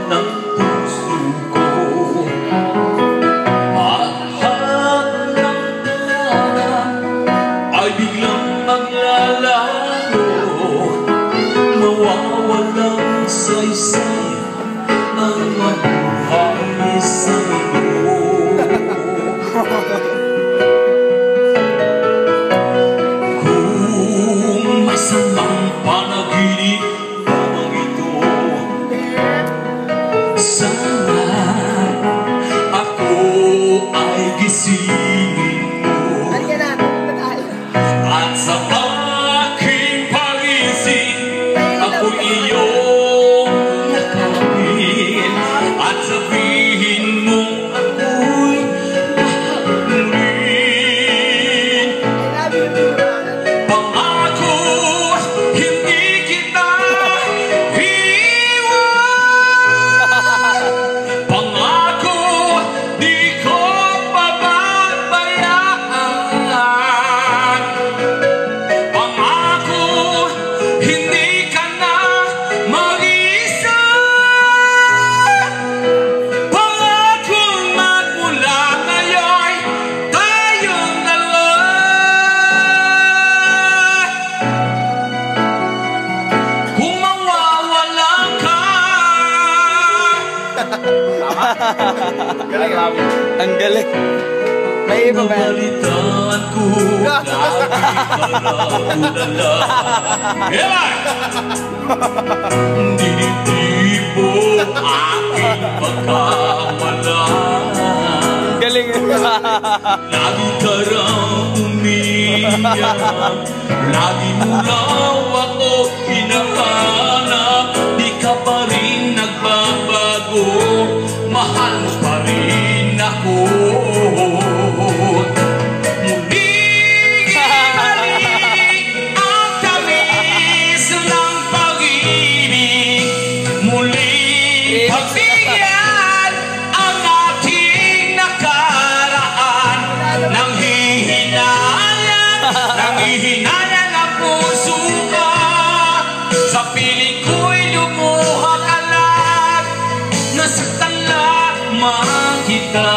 ng puso ko. At habang ay biglang maglalaho, mawawalang saysay ang mabuhay sa mundo. Kung masamang panaginip lamang ito, sana ako ay gisingin mo. At sa aking pagising, ako'y iyong yakapin at sabihin mo ako'y nahamurin. Pangako, hindi kita iwan. Pangako, di ko pababayaan. Pangako, hindi ka na mag-isa. Pangako, magmula ngayon tayong dalawa. Kung mawawala ka, Galing, ang galing. May iba ba? nabalitaan ko lagi pala ulala. Dinidibo aking pagkawala. Galing. Lagi ka raw umiyak, lagi mo raw ako hinahanap. Di ka pa rin nagbabago, mahal mo pa rin ako. Muling ibalik ang tamis ng pag-ibig, muling pagbigyan ang ating nakaraan. Nanghihinala ng puso ko, sa piling ko'y lumuha ka lang, nasaktan lamang kita.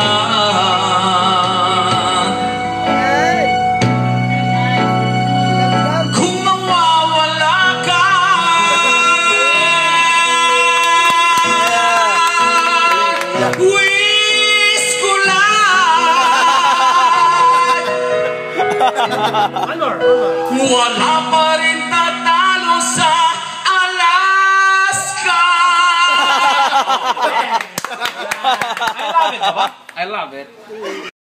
Kung mawawala ka, wish ko lang wala pa rin tatalo sa Alaska. I love it.